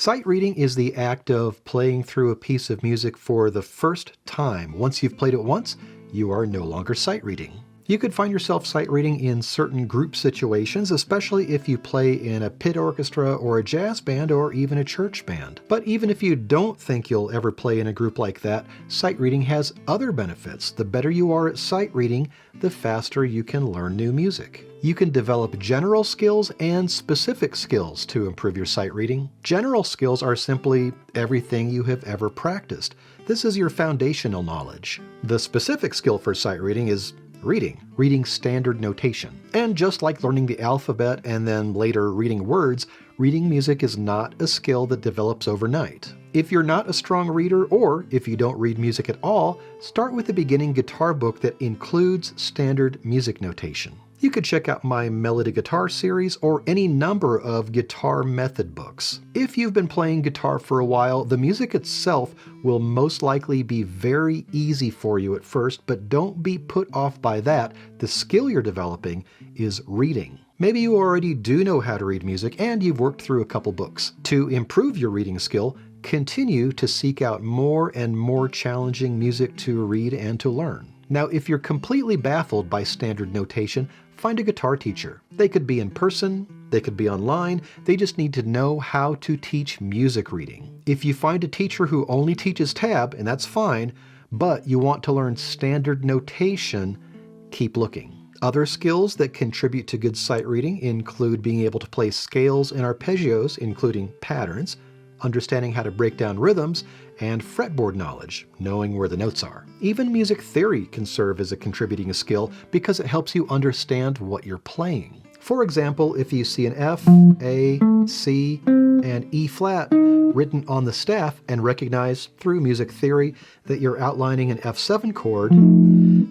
Sight reading is the act of playing through a piece of music for the first time. Once you've played it once, you are no longer sight reading. You could find yourself sight reading in certain group situations, especially if you play in a pit orchestra or a jazz band or even a church band. But even if you don't think you'll ever play in a group like that, sight reading has other benefits. The better you are at sight reading, the faster you can learn new music. You can develop general skills and specific skills to improve your sight reading. General skills are simply everything you have ever practiced. This is your foundational knowledge. The specific skill for sight reading is reading standard notation. And just like learning the alphabet and then later reading words, reading music is not a skill that develops overnight. If you're not a strong reader, or if you don't read music at all, start with a beginning guitar book that includes standard music notation. You could check out my Melody Guitar series or any number of guitar method books. If you've been playing guitar for a while, the music itself will most likely be very easy for you at first, but don't be put off by that. The skill you're developing is reading. Maybe you already do know how to read music and you've worked through a couple books. To improve your reading skill, continue to seek out more and more challenging music to read and to learn. Now, if you're completely baffled by standard notation, find a guitar teacher. They could be in person, they could be online, they just need to know how to teach music reading. If you find a teacher who only teaches tab, and that's fine, but you want to learn standard notation, keep looking. Other skills that contribute to good sight reading include being able to play scales and arpeggios, including patterns, understanding how to break down rhythms, and fretboard knowledge, knowing where the notes are. Even music theory can serve as a contributing skill because it helps you understand what you're playing. For example, if you see an F, A, C, and E flat written on the staff and recognize through music theory that you're outlining an F7 chord,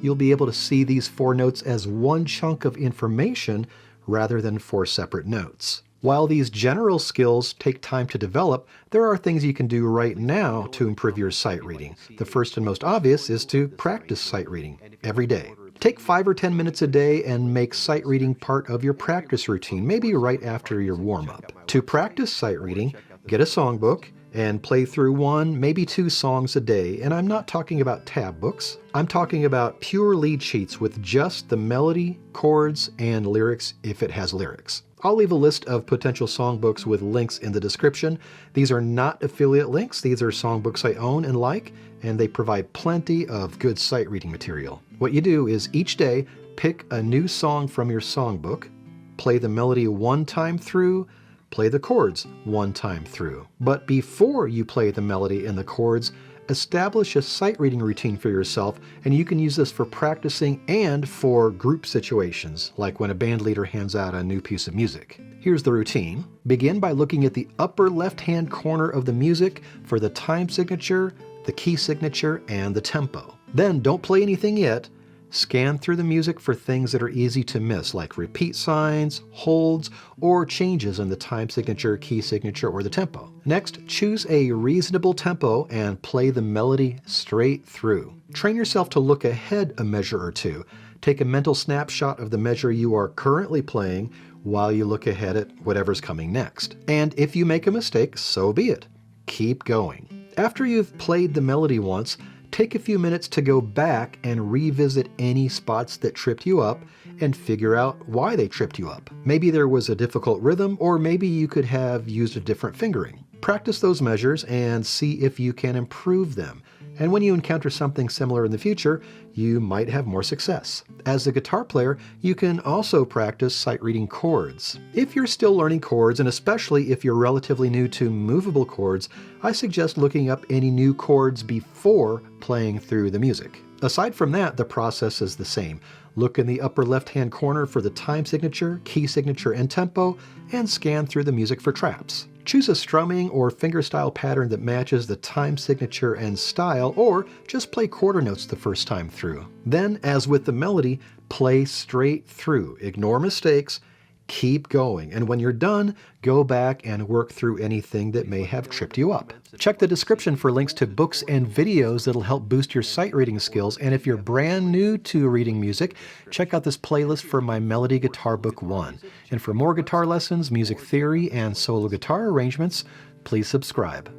you'll be able to see these four notes as one chunk of information rather than four separate notes. While these general skills take time to develop, there are things you can do right now to improve your sight reading. The first and most obvious is to practice sight reading every day. Take 5 or 10 minutes a day and make sight reading part of your practice routine, maybe right after your warm-up. To practice sight reading, get a songbook and play through 1, maybe 2 songs a day. And I'm not talking about tab books. I'm talking about pure lead sheets with just the melody, chords, and lyrics if it has lyrics. I'll leave a list of potential songbooks with links in the description. These are not affiliate links. These are songbooks I own and like, and they provide plenty of good sight reading material. What you do is each day pick a new song from your songbook, play the melody 1 time through, play the chords 1 time through. But before you play the melody and the chords, establish a sight reading routine for yourself, and you can use this for practicing and for group situations, like when a band leader hands out a new piece of music. Here's the routine. Begin by looking at the upper left-hand corner of the music for the time signature, the key signature, and the tempo. Then don't play anything yet. Scan through the music for things that are easy to miss, like repeat signs, holds, or changes in the time signature, key signature, or the tempo. Next, choose a reasonable tempo and play the melody straight through. Train yourself to look ahead a measure or two. Take a mental snapshot of the measure you are currently playing while you look ahead at whatever's coming next. And if you make a mistake, so be it. Keep going. After you've played the melody once, take a few minutes to go back and revisit any spots that tripped you up and figure out why they tripped you up. Maybe there was a difficult rhythm, or maybe you could have used a different fingering. Practice those measures and see if you can improve them. And when you encounter something similar in the future, you might have more success. As a guitar player, you can also practice sight reading chords. If you're still learning chords, and especially if you're relatively new to movable chords, I suggest looking up any new chords before playing through the music. Aside from that, the process is the same. Look in the upper left-hand corner for the time signature, key signature, and tempo, and scan through the music for traps. Choose a strumming or fingerstyle pattern that matches the time signature and style, or just play quarter notes the first time through. Then, as with the melody, play straight through. Ignore mistakes, keep going, and when you're done, go back and work through anything that may have tripped you up. Check the description for links to books and videos that'll help boost your sight reading skills, and if you're brand new to reading music, check out this playlist for my Melody Guitar Book 1. And for more guitar lessons, music theory, and solo guitar arrangements, please subscribe.